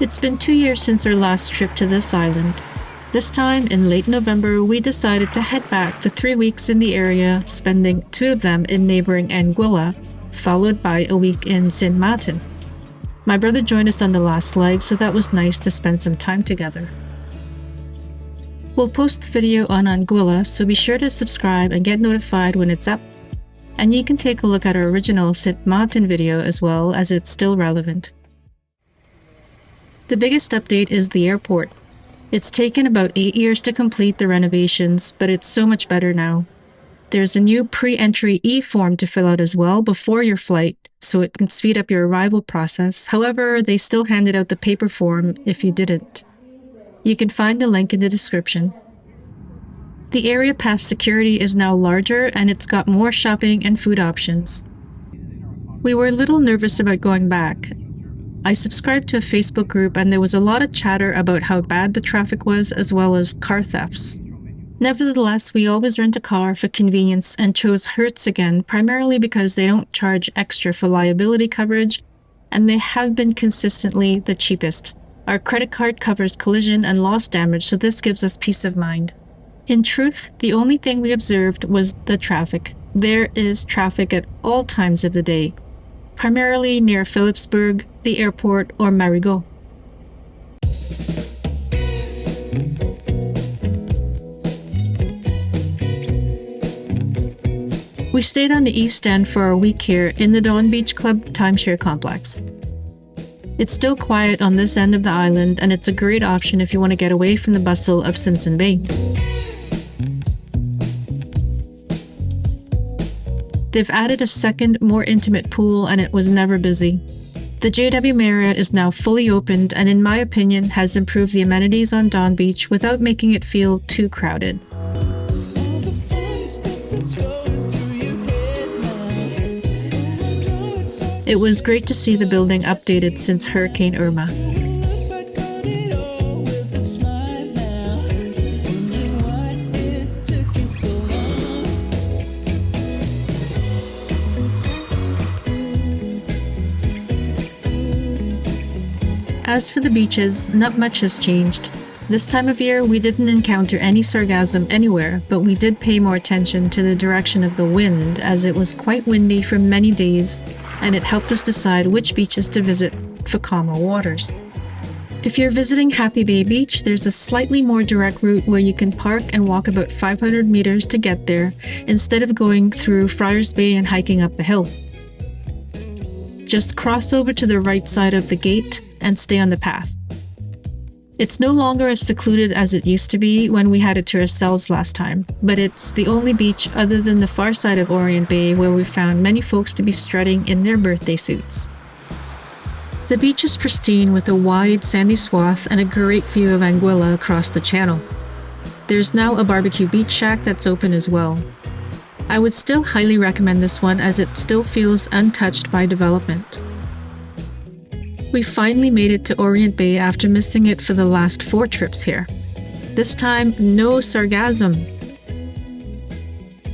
It's been 2 years since our last trip to this island. This time, in late November, we decided to head back for 3 weeks in the area, spending 2 of them in neighboring Anguilla, followed by a week in Sint Maarten. My brother joined us on the last leg, so that was nice to spend some time together. We'll post the video on Anguilla, so be sure to subscribe and get notified when it's up. And you can take a look at our original Sint Maarten video as well, as it's still relevant. The biggest update is the airport. It's taken about 8 years to complete the renovations, but it's so much better now. There's a new pre-entry e-form to fill out as well before your flight, so it can speed up your arrival process. However, they still handed out the paper form if you didn't. You can find the link in the description. The area past security is now larger and it's got more shopping and food options. We were a little nervous about going back. I subscribed to a Facebook group and there was a lot of chatter about how bad the traffic was as well as car thefts. Nevertheless, we always rent a car for convenience and chose Hertz again, primarily because they don't charge extra for liability coverage and they have been consistently the cheapest. Our credit card covers collision and loss damage, so this gives us peace of mind. In truth, the only thing we observed was the traffic. There is traffic at all times of the day, primarily near Philipsburg, the airport, or Marigot. We stayed on the East End for a week here in the Dawn Beach Club timeshare complex. It's still quiet on this end of the island, and it's a great option if you want to get away from the bustle of Simpson Bay. They've added a second, more intimate pool, and it was never busy. The JW Marriott is now fully opened and, in my opinion, has improved the amenities on Dawn Beach without making it feel too crowded. It was great to see the building updated since Hurricane Irma. As for the beaches, not much has changed. This time of year, we didn't encounter any sargassum anywhere, but we did pay more attention to the direction of the wind as it was quite windy for many days, and it helped us decide which beaches to visit for calmer waters. If you're visiting Mullet Bay Beach, there's a slightly more direct route where you can park and walk about 500 meters to get there, instead of going through Friars Bay and hiking up the hill. Just cross over to the right side of the gate and stay on the path. It's no longer as secluded as it used to be when we had it to ourselves last time, but it's the only beach other than the far side of Orient Bay where we found many folks to be strutting in their birthday suits. The beach is pristine with a wide sandy swath and a great view of Anguilla across the channel. There's now a barbecue beach shack that's open as well. I would still highly recommend this one as it still feels untouched by development. We finally made it to Orient Bay after missing it for the last 4 trips here. This time, no sargassum.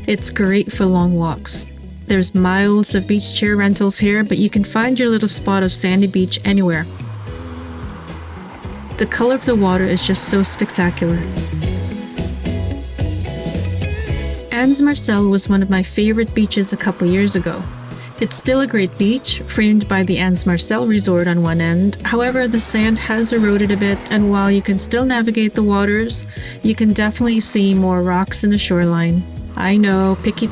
It's great for long walks. There's miles of beach chair rentals here, but you can find your little spot of sandy beach anywhere. The color of the water is just so spectacular. Anse Marcel was one of my favorite beaches a couple years ago. It's still a great beach, framed by the Anse Marcel resort on one end. However, the sand has eroded a bit, and while you can still navigate the waters, you can definitely see more rocks in the shoreline. I know, picky.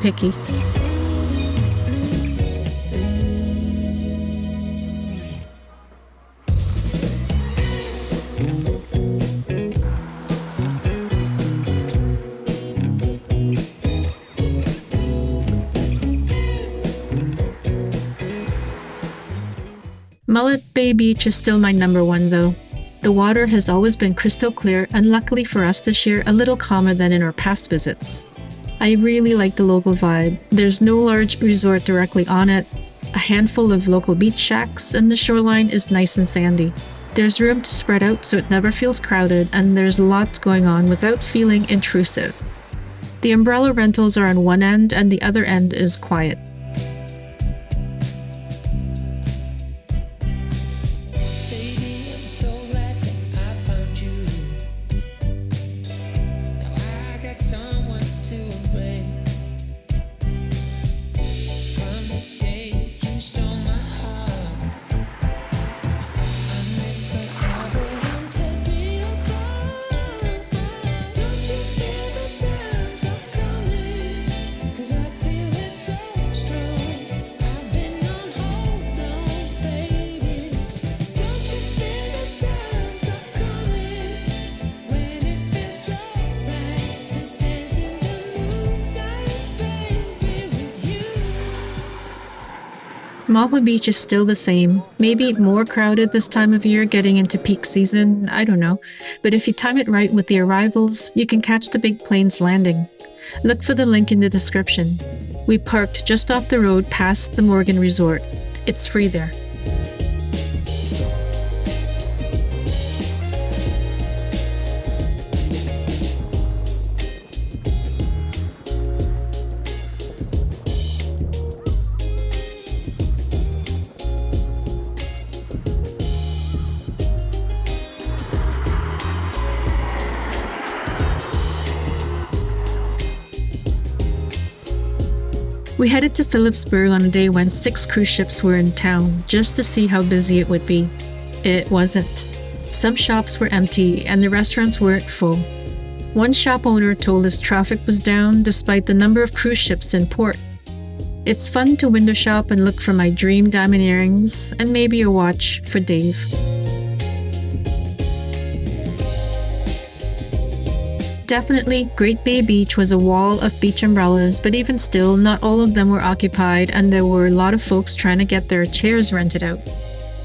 Mullet Bay Beach is still my number 1 though. The water has always been crystal clear, and luckily for us this year, a little calmer than in our past visits. I really like the local vibe. There's no large resort directly on it, a handful of local beach shacks, and the shoreline is nice and sandy. There's room to spread out so it never feels crowded, and there's lots going on without feeling intrusive. The umbrella rentals are on one end and the other end is quiet. Maho Beach is still the same, maybe more crowded this time of year getting into peak season, I don't know. But if you time it right with the arrivals, you can catch the big plane's landing. Look for the link in the description. We parked just off the road past the Morgan Resort. It's free there. We headed to Philipsburg on a day when 6 cruise ships were in town, just to see how busy it would be. It wasn't. Some shops were empty and the restaurants weren't full. One shop owner told us traffic was down despite the number of cruise ships in port. It's fun to window shop and look for my dream diamond earrings and maybe a watch for Dave. Definitely, Great Bay Beach was a wall of beach umbrellas, but even still, not all of them were occupied and there were a lot of folks trying to get their chairs rented out.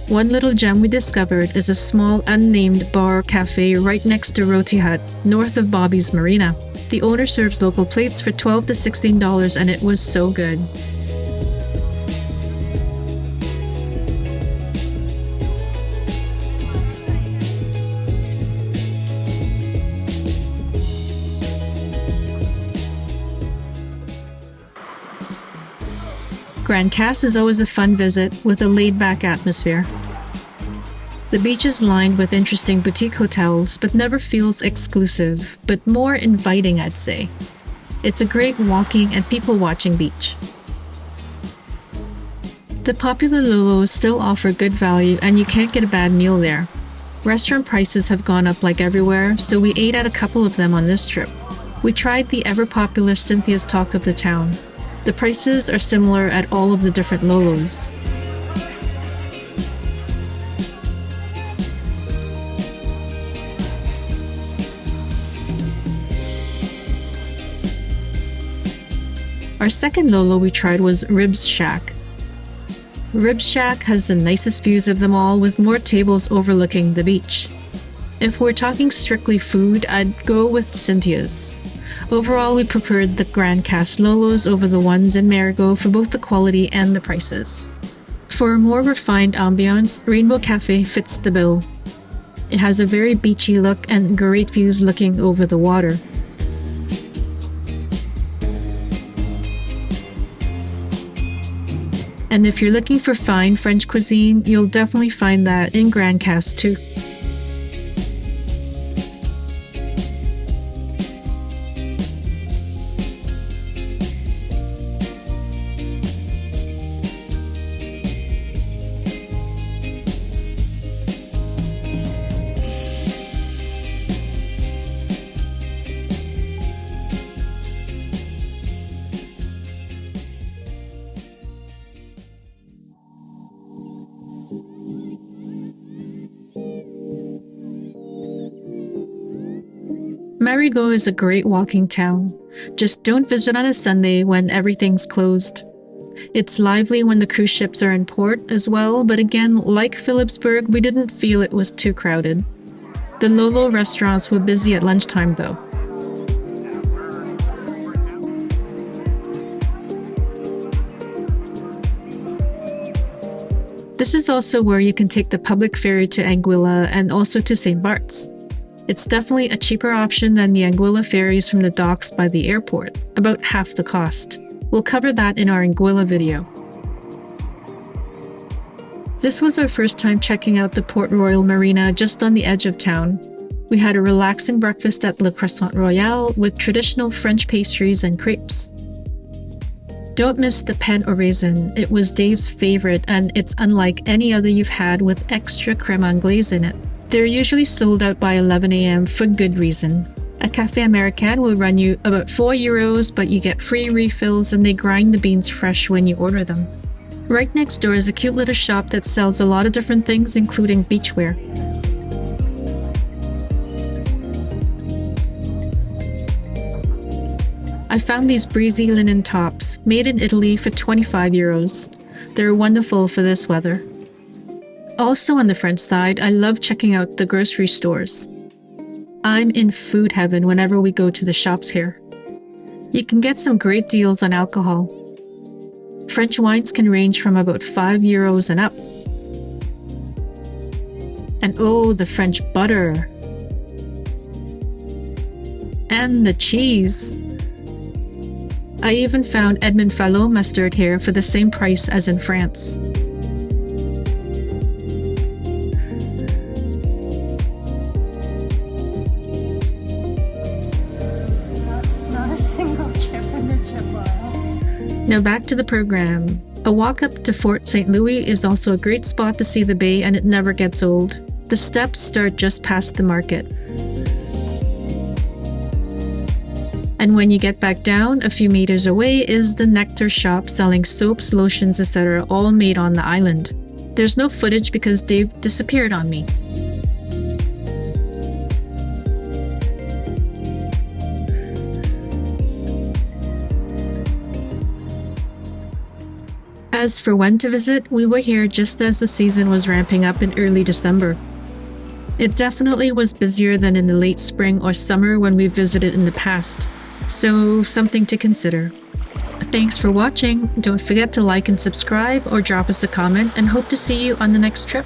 One little gem we discovered is a small unnamed bar cafe right next to Roti Hut, north of Bobby's Marina. The owner serves local plates for $12 to $16 and it was so good. Grand Cass is always a fun visit with a laid-back atmosphere. The beach is lined with interesting boutique hotels, but never feels exclusive, but more inviting, I'd say. It's a great walking and people-watching beach. The popular Lolos still offer good value and you can't get a bad meal there. Restaurant prices have gone up like everywhere, so we ate at a couple of them on this trip. We tried the ever-popular Cynthia's Talk of the Town. The prices are similar at all of the different Lolos. Our second Lolo we tried was Ribs Shack. Ribs Shack has the nicest views of them all with more tables overlooking the beach. If we're talking strictly food, I'd go with Cynthia's. Overall, we preferred the Grand Cass Lolos over the ones in Marigot for both the quality and the prices. For a more refined ambiance, Rainbow Cafe fits the bill. It has a very beachy look and great views looking over the water. And if you're looking for fine French cuisine, you'll definitely find that in Grand Cass too. Marigot is a great walking town. Just don't visit on a Sunday when everything's closed. It's lively when the cruise ships are in port as well, but again, like Philipsburg, we didn't feel it was too crowded. The Lolo restaurants were busy at lunchtime though. This is also where you can take the public ferry to Anguilla and also to St. Bart's. It's definitely a cheaper option than the Anguilla ferries from the docks by the airport, about half the cost. We'll cover that in our Anguilla video. This was our first time checking out the Port Royal Marina just on the edge of town. We had a relaxing breakfast at Le Croissant Royal with traditional French pastries and crepes. Don't miss the pain au raisin. It was Dave's favorite and it's unlike any other you've had with extra crème anglaise in it. They're usually sold out by 11 a.m. for good reason. A Café American will run you about €4, but you get free refills and they grind the beans fresh when you order them. Right next door is a cute little shop that sells a lot of different things, including beachwear. I found these breezy linen tops, made in Italy for €25. They're wonderful for this weather. Also on the French side, I love checking out the grocery stores. I'm in food heaven whenever we go to the shops here. You can get some great deals on alcohol. French wines can range from about €5 and up. And oh, the French butter. And the cheese. I even found Edmond Falot mustard here for the same price as in France. Not a single chip in the chip aisle. Now back to the program. A walk up to Fort St. Louis is also a great spot to see the bay, and it never gets old. The steps start just past the market. And when you get back down, a few meters away is the Nectar shop selling soaps, lotions, etc., all made on the island. There's no footage because Dave disappeared on me. As for when to visit, we were here just as the season was ramping up in early December. It definitely was busier than in the late spring or summer when we visited in the past. So, something to consider. Thanks for watching. Don't forget to like and subscribe or drop us a comment, and hope to see you on the next trip.